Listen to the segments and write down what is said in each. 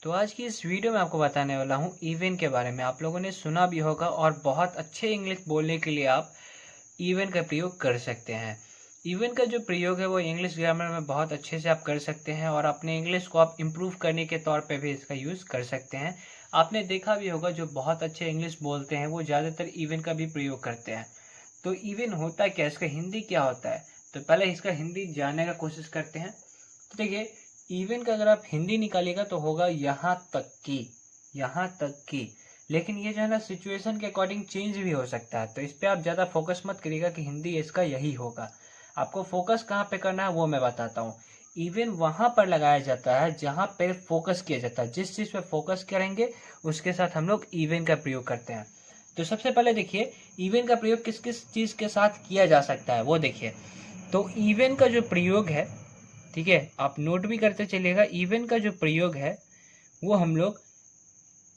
तो आज की इस वीडियो में आपको बताने वाला हूँ इवन के बारे में। आप लोगों ने सुना भी होगा और बहुत अच्छे इंग्लिश बोलने के लिए आप इवन का प्रयोग कर सकते हैं। इवन का जो प्रयोग है वो इंग्लिश ग्रामर में बहुत अच्छे से आप कर सकते हैं और अपने इंग्लिश को आप इम्प्रूव करने के तौर पे भी इसका यूज़ कर सकते हैं। आपने देखा भी होगा जो बहुत अच्छे इंग्लिश बोलते हैं वो ज़्यादातर इवन का भी प्रयोग करते हैं। तो इवन होता क्या है, इसका हिंदी क्या होता है? तो पहले इसका हिंदी जानने का कोशिश करते हैं। तो देखिए, इवन का अगर आप हिंदी निकालिएगा तो होगा यहाँ तक की, यहाँ तक की। लेकिन ये जो है ना सिचुएशन के अकॉर्डिंग चेंज भी हो सकता है, तो इस पे आप ज़्यादा फोकस मत करिएगा कि हिंदी इसका यही होगा। आपको फोकस कहाँ पे करना है वो मैं बताता हूँ। इवन वहाँ पर लगाया जाता है जहाँ पे फोकस किया जाता है। जिस चीज़ पे फोकस करेंगे उसके साथ हम लोग इवन का प्रयोग करते हैं। तो सबसे पहले देखिए, इवन का प्रयोग किस किस चीज़ के साथ किया जा सकता है वो देखिए। तो इवन का जो प्रयोग है, ठीक है, आप नोट भी करते चलिएगा। इवन का जो प्रयोग है वो हम लोग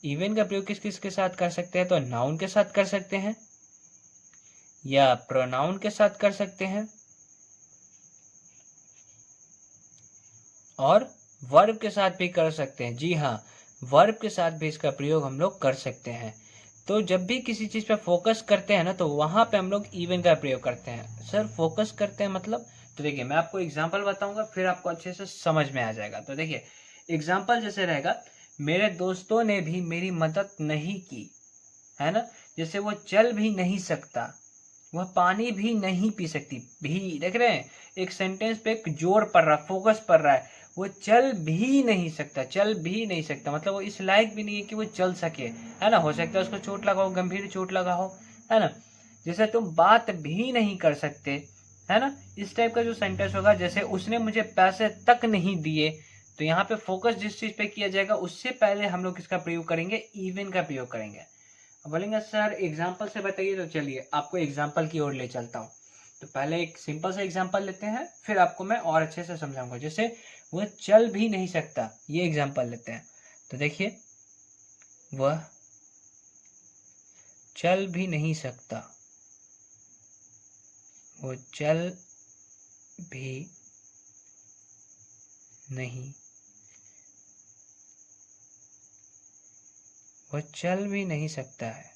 इवन का प्रयोग किस किस के साथ कर सकते हैं? तो नाउन के साथ कर सकते हैं या प्रोनाउन के साथ कर सकते हैं और वर्ब के साथ भी कर सकते हैं। जी हाँ, वर्ब के साथ भी इसका प्रयोग हम लोग कर सकते हैं। तो जब भी किसी चीज़ पे फोकस करते हैं ना तो वहाँ पे हम लोग इवन का प्रयोग करते हैं। सर फोकस करते हैं मतलब? तो देखिए, मैं आपको एग्जांपल बताऊंगा फिर आपको अच्छे से समझ में आ जाएगा। तो देखिए, एग्जांपल जैसे रहेगा, मेरे दोस्तों ने भी मेरी मदद नहीं की, है ना। जैसे वो चल भी नहीं सकता, वह पानी भी नहीं पी सकती। भी देख रहे हैं, एक सेंटेंस पे एक जोर पड़ रहा, फोकस पड़ रहा है। वो चल भी नहीं सकता, चल भी नहीं सकता मतलब वो इस लायक भी नहीं है कि वो चल सके, है ना। हो सकता है उसको चोट लगा हो, गंभीर चोट लगा हो, है ना। जैसे तुम बात भी नहीं कर सकते, है ना। इस टाइप का जो सेंटेंस होगा, जैसे उसने मुझे पैसे तक नहीं दिए। तो यहाँ पे फोकस जिस चीज पे किया जाएगा उससे पहले हम लोग किसका प्रयोग करेंगे? इवन का प्रयोग करेंगे। बोलेंगे सर एग्जाम्पल से बताइए, तो चलिए आपको एग्जाम्पल की ओर ले चलता हूँ। तो पहले एक सिंपल सा एग्जाम्पल लेते हैं, फिर आपको मैं और अच्छे से समझाऊंगा। जैसे वह चल भी नहीं सकता, ये एग्जाम्पल लेते हैं। तो देखिए, वह चल भी नहीं सकता, वो चल भी नहीं, वह चल भी नहीं सकता है,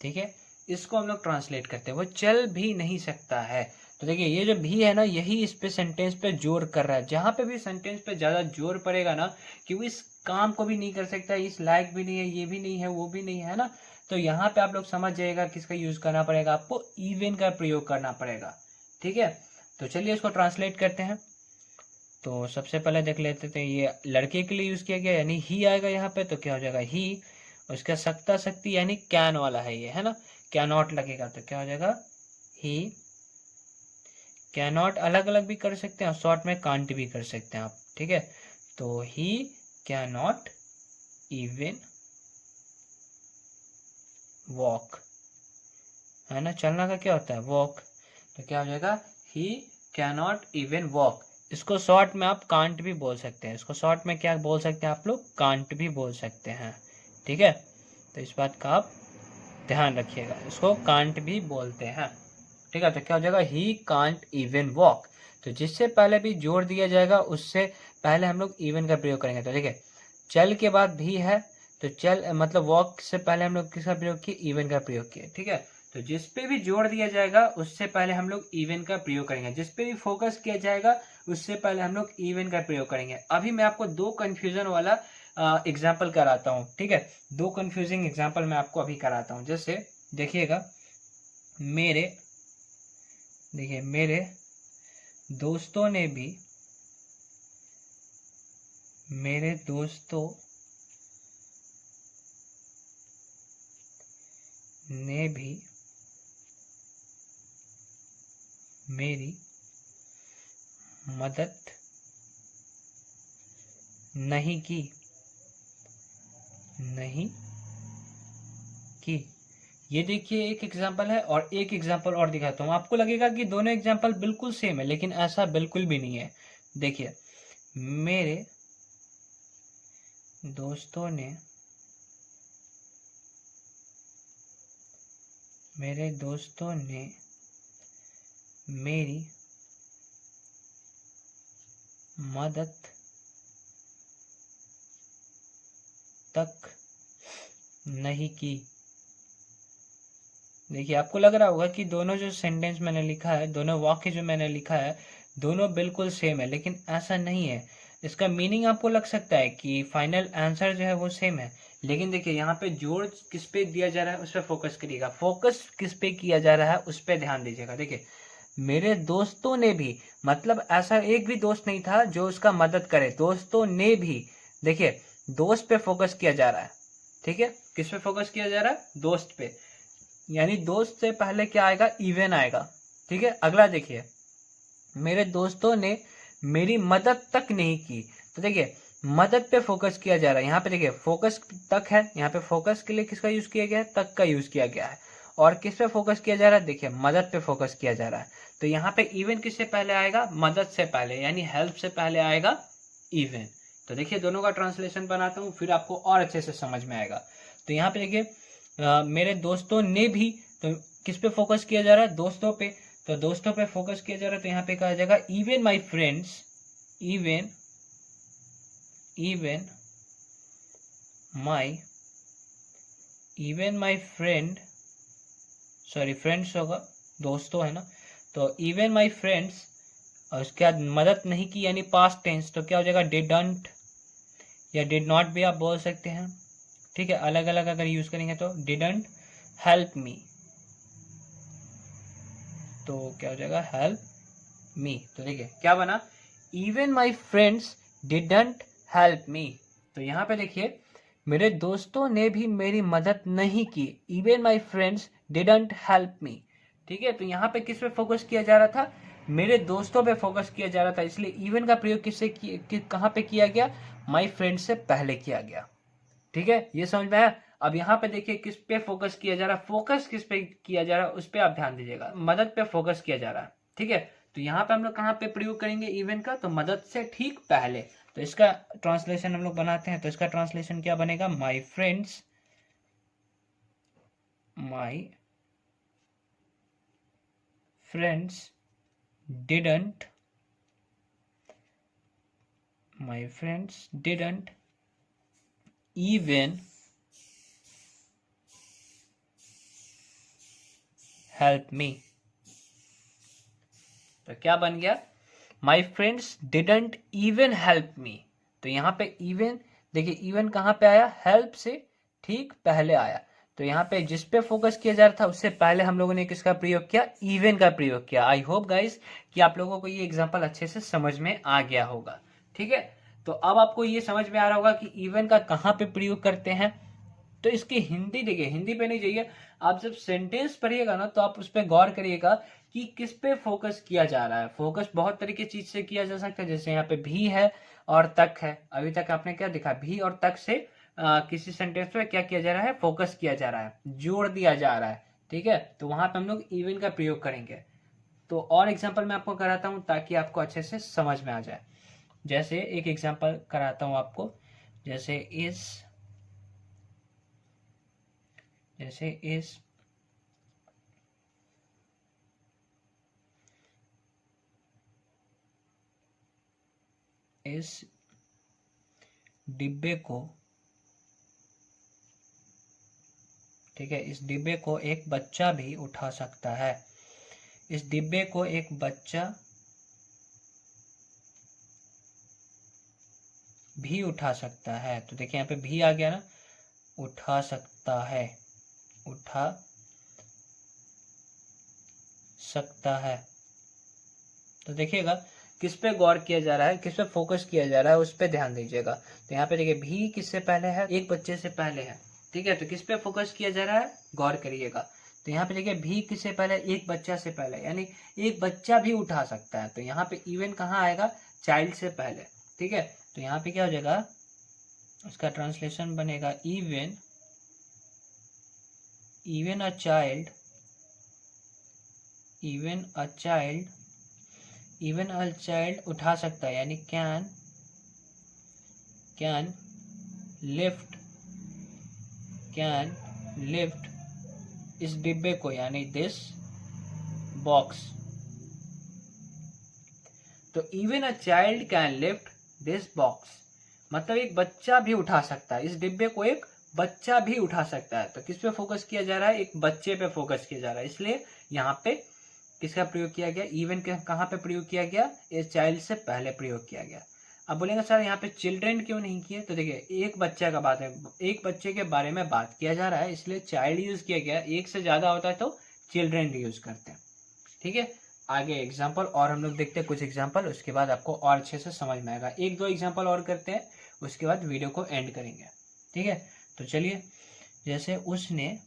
ठीक है। इसको हम लोग ट्रांसलेट करते हैं, वो चल भी नहीं सकता है। तो देखिए, ये जो भी है ना, यही इस पे सेंटेंस पे जोर कर रहा है। जहां पे भी सेंटेंस पे ज्यादा जोर पड़ेगा ना कि वो इस काम को भी नहीं कर सकता, इस लायक भी नहीं है, ये भी नहीं है, वो भी नहीं है ना, तो यहाँ पे आप लोग समझ जाइएगा किसका यूज करना पड़ेगा, आपको इवन का प्रयोग करना पड़ेगा, ठीक है। तो चलिए इसको ट्रांसलेट करते हैं। तो सबसे पहले देख लेते थे, ये लड़के के लिए यूज किया गया यानी ही आएगा यहाँ पे, तो क्या हो जाएगा? ही। उसका सकता शक्ति यानी कैन वाला है ये, है ना। कैनॉट लगेगा तो क्या हो जाएगा? ही कैनॉट। अलग अलग भी कर सकते हैं और शॉर्ट में कांट भी कर सकते हैं आप, ठीक है। तो ही कैनॉट इवन वॉक, है ना। चलना का क्या होता है? वॉक। तो क्या हो जाएगा? ही कैनॉट इवन वॉक। इसको शॉर्ट में आप कांट भी बोल सकते हैं। इसको शॉर्ट में क्या बोल सकते हैं आप लोग? कांट भी बोल सकते हैं, ठीक है। तो इस बात का आप ध्यान रखिएगा, इसको कांट भी बोलते हैं, ठीक है। तो क्या हो जाएगा? He can't even walk. तो जिससे पहले भी जोड़ दिया जाएगा उससे पहले हम लोग इवन का प्रयोग करेंगे। तो देखिए, चल के बाद भी है, तो चल मतलब वॉक से पहले हम लोग किसका प्रयोग किए? इवन का प्रयोग किए, ठीक है। तो जिस पे भी जोड़ दिया जाएगा उससे पहले हम लोग इवन का प्रयोग करेंगे। जिस पे भी फोकस किया जाएगा उससे पहले हम लोग इवन का प्रयोग करेंगे। अभी मैं आपको दो कंफ्यूजन वाला एग्जाम्पल कराता हूँ, ठीक है। दो कंफ्यूजिंग एग्जाम्पल मैं आपको अभी कराता हूँ। जैसे देखिएगा, मेरे देखिए मेरे दोस्तों ने भी, मेरे दोस्तों ने भी मेरी मदद नहीं की, नहीं की। ये देखिए एक एग्जाम्पल है और एक एग्जाम्पल और दिखाता हूँ। आपको लगेगा कि दोनों एग्जाम्पल बिल्कुल सेम है, लेकिन ऐसा बिल्कुल भी नहीं है। देखिए, मेरे दोस्तों ने मेरे दोस्तों ने मेरी मदद तक नहीं की। देखिए आपको लग रहा होगा कि दोनों जो सेंटेंस मैंने लिखा है, दोनों वाक्य जो मैंने लिखा है, दोनों बिल्कुल सेम है, लेकिन ऐसा नहीं है। इसका मीनिंग आपको लग सकता है कि फाइनल आंसर जो है वो सेम है, लेकिन देखिए यहाँ पे जोर किस पे दिया जा रहा है उस पर फोकस करिएगा। फोकस किस पे किया जा रहा है उस पर ध्यान दीजिएगा। देखिए मेरे दोस्तों ने भी, मतलब ऐसा एक भी दोस्त नहीं था जो उसका मदद करे, दोस्तों ने भी। देखिए दोस्त पे फोकस किया जा रहा है, ठीक है। किस पे फोकस किया जा रहा है? दोस्त पे, यानी दोस्त से पहले क्या आएगा? इवन आएगा, ठीक है। अगला देखिए, मेरे दोस्तों ने मेरी मदद तक नहीं की। तो देखिए मदद पे फोकस किया जा रहा है, यहाँ पे देखिए फोकस तक है, यहाँ पे फोकस के लिए किसका यूज किया गया है? तक का यूज किया गया है। और किस पे फोकस किया जा रहा है? देखिए मदद पे फोकस किया जा रहा है। तो यहाँ पे इवन किससे पहले आएगा? मदद से पहले, यानी हेल्प से पहले आएगा इवन। तो देखिए दोनों का ट्रांसलेशन बनाता हूँ, फिर आपको और अच्छे से समझ में आएगा। तो यहाँ पे देखिए मेरे दोस्तों ने भी, तो किस पे फोकस किया जा रहा है? दोस्तों पे। तो दोस्तों पे फोकस किया जा रहा है, तो यहाँ पे कहा जाएगा even my friends, even my friend, sorry friends होगा, दोस्तों है ना। तो इवन माई फ्रेंड्स, और उसके बाद मदद नहीं की यानी पास्ट टेंस, तो क्या हो जाएगा? डिडंट या डिड नॉट भी आप बोल सकते हैं, ठीक है। अलग अलग अगर यूज करेंगे तो डिडंट हेल्प मी, तो क्या हो जाएगा? Help me. तो देखिए क्या बना? Even my friends didn't help me. तो यहाँ पे देखिए मेरे दोस्तों ने भी मेरी मदद नहीं की, even my friends didn't help me, ठीक है। तो यहाँ पे किस पे फोकस किया जा रहा था? मेरे दोस्तों पे फोकस किया जा रहा था, इसलिए इवन का प्रयोग कहाँ पे किया गया? माई फ्रेंड से पहले किया गया, ठीक है। ये समझ में आया? अब यहाँ पे देखिए किस पे फोकस किया जा रहा है, फोकस किस पे किया जा रहा है उस पे आप ध्यान दीजिएगा। मदद पे फोकस किया जा रहा है, ठीक है। तो यहाँ पे हम लोग कहाँ पे प्रयोग करेंगे इवन का? तो मदद से ठीक पहले। तो इसका ट्रांसलेशन हम लोग बनाते हैं, तो इसका ट्रांसलेशन क्या बनेगा? My friends didn't even help me। तो क्या बन गया? My friends didn't even help me. तो यहाँ पे इवन, देखिए इवन कहाँ पे आया? हेल्प से ठीक पहले आया। तो यहाँ पे जिस पे फोकस किया जा रहा था उससे पहले हम लोगों ने किसका प्रयोग किया? इवन का प्रयोग किया। आई होप गाइस कि आप लोगों को ये एग्जांपल अच्छे से समझ में आ गया होगा, ठीक है। तो अब आपको ये समझ में आ रहा होगा कि इवन का कहाँ पे प्रयोग करते हैं। तो इसकी हिंदी देखिए, हिंदी पे नहीं जाइए, आप जब सेंटेंस पढ़िएगा ना तो आप उस पर गौर करिएगा कि किस पे फोकस किया जा रहा है। फोकस बहुत तरीके चीज से किया जा सकता है, जैसे यहाँ पे भी है और तक है। अभी तक आपने क्या देखा? भी और तक से किसी सेंटेंस पे क्या किया जा रहा है? फोकस किया जा रहा है, जोड़ दिया जा रहा है, ठीक है। तो वहां पे हम लोग इवन का प्रयोग करेंगे। तो और एग्जाम्पल मैं आपको कराता हूँ ताकि आपको अच्छे से समझ में आ जाए। जैसे एक एग्जाम्पल कराता हूँ आपको, जैसे इस डिब्बे को, ठीक है, इस डिब्बे को एक बच्चा भी उठा सकता है। इस डिब्बे को एक बच्चा भी उठा सकता है। तो देखिए यहाँ पे भी आ गया ना, उठा सकता है, उठा सकता है। तो देखिएगा किस पे गौर किया जा रहा है, किस पे फोकस किया जा रहा है, उस पे ध्यान दीजिएगा। तो यहाँ पे देखिए भी किससे पहले है? एक बच्चे से पहले है, ठीक है। तो किस पे फोकस किया जा रहा है? गौर करिएगा। तो यहाँ पे देखिए भी किससे पहले? एक बच्चा से पहले, यानी एक बच्चा भी उठा सकता है। तो यहाँ पे इवन कहाँ आएगा? चाइल्ड से पहले, ठीक है। तो यहाँ पे क्या हो जाएगा? उसका ट्रांसलेशन बनेगा even a child, even a child उठा सकता है, यानी कैन लिफ्ट इस डिब्बे को, यानी दिस बॉक्स। तो even a child can lift this box, मतलब एक बच्चा भी उठा सकता है, इस डिब्बे को एक बच्चा भी उठा सकता है। तो किस पे फोकस किया जा रहा है, एक बच्चे पे फोकस किया जा रहा है, इसलिए यहाँ पे किसका प्रयोग किया गया, इवन के कहाँ पे प्रयोग किया गया, ए चाइल्ड से पहले प्रयोग किया गया। अब बोलेंगे सर यहाँ पे चिल्ड्रेन क्यों नहीं किए, तो देखिए एक बच्चे का बात है, एक बच्चे के बारे में बात किया जा रहा है, इसलिए चाइल्ड यूज किया गया। एक से ज्यादा होता है तो चिल्ड्रेन यूज करते हैं। ठीक है, आगे एग्जाम्पल और हम लोग देखते हैं कुछ एग्जाम्पल, उसके बाद आपको और अच्छे से समझ में आएगा। एक दो एग्जाम्पल और करते हैं, उसके बाद वीडियो को एंड करेंगे। ठीक है, तो चलिए, जैसे उसने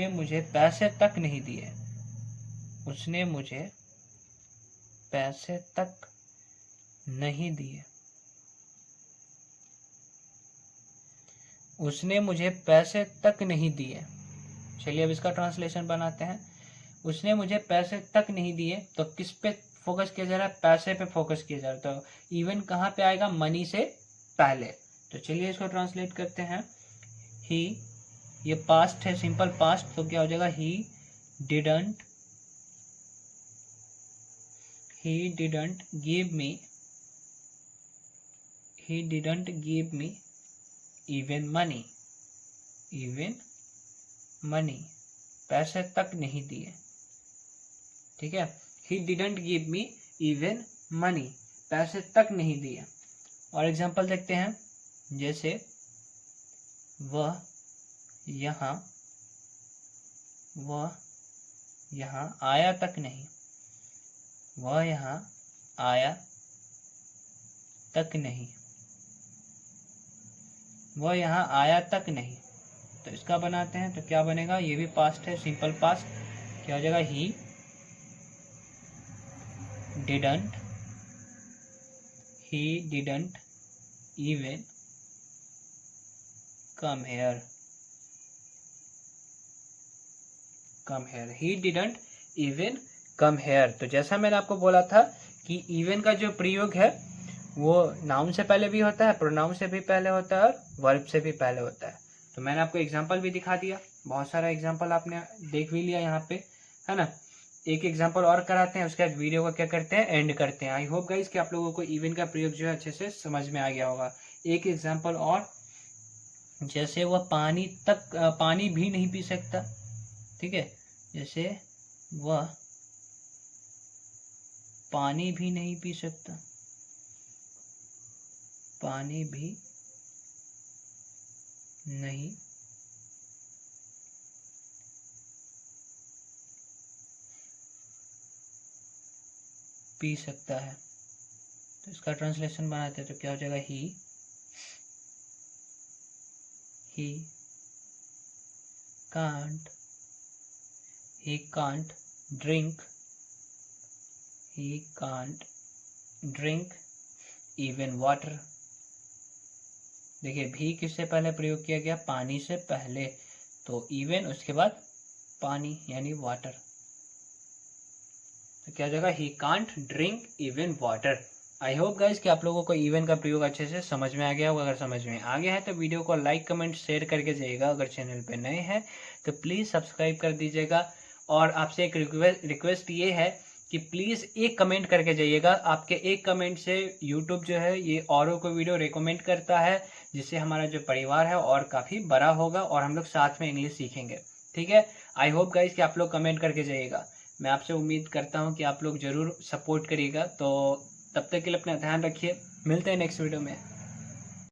मुझे पैसे तक नहीं दिए, उसने मुझे पैसे तक नहीं दिए, उसने मुझे पैसे तक नहीं दिए। चलिए अब इसका ट्रांसलेशन बनाते हैं। उसने मुझे पैसे तक नहीं दिए, तो किस पे फोकस किया जा रहा है, पैसे पे फोकस किया जा रहा है। तो इवन कहाँ पे आएगा, मनी से पहले। तो चलिए इसको ट्रांसलेट करते हैं। ही, ये पास्ट है, सिंपल पास्ट, तो क्या हो जाएगा, he didn't give me even money, पैसे तक नहीं दिए। ठीक है, he didn't give me even money, पैसे तक नहीं दिए। और एग्जांपल देखते हैं, जैसे वह यहाँ आया तक नहीं, वह यहाँ आया तक नहीं, वह यहाँ आया तक नहीं। तो इसका बनाते हैं, तो क्या बनेगा, ये भी पास्ट है, सिंपल पास्ट, क्या हो जाएगा, he didn't even come here, he didn't even come here. तो जैसा मैंने आपको बोला था कि इवन का जो प्रयोग है वो नाउन से पहले भी होता है, प्रोनाउन से भी पहले होता है, और वर्ब से भी पहले होता है। तो मैंने आपको एग्जांपल भी दिखा दिया, बहुत सारा एग्जांपल आपने देख भी लिया यहाँ पे, है ना। एक एग्जांपल और कराते हैं, उसके बाद वीडियो को क्या करते हैं, एंड करते हैं। आई होप गाइस कि आप लोगों को इवन का प्रयोग जो है अच्छे से समझ में आ गया होगा। एक एग्जांपल और, जैसे वह पानी भी नहीं पी सकता। ठीक है, जैसे वह पानी भी नहीं पी सकता, पानी भी नहीं पी सकता है। तो इसका ट्रांसलेशन बनाते हैं, तो क्या हो जाएगा, ही can't drink even water। देखिए भी किससे पहले प्रयोग किया गया, पानी से पहले, तो इवन उसके बाद पानी यानी वाटर। तो क्या हो जाएगा, he can't drink even water. I hope guys कि आप लोगों को इवन का प्रयोग अच्छे से समझ में आ गया होगा। अगर समझ में आ गया है तो वीडियो को लाइक कमेंट शेयर करके जाइएगा। अगर चैनल पे नए हैं तो प्लीज़ सब्सक्राइब कर दीजिएगा। और आपसे एक रिक्वेस्ट ये है कि प्लीज़ एक कमेंट करके जाइएगा। आपके एक कमेंट से यूट्यूब जो है ये औरों को वीडियो रिकमेंड करता है, जिससे हमारा जो परिवार है और काफ़ी बड़ा होगा और हम लोग साथ में इंग्लिश सीखेंगे। ठीक है, आई होप गाइस कि आप लोग कमेंट करके जाइएगा। मैं आपसे उम्मीद करता हूँ कि आप लोग ज़रूर सपोर्ट करिएगा। तो तब तक के लिए अपना ध्यान रखिए, मिलते हैं नेक्स्ट वीडियो में।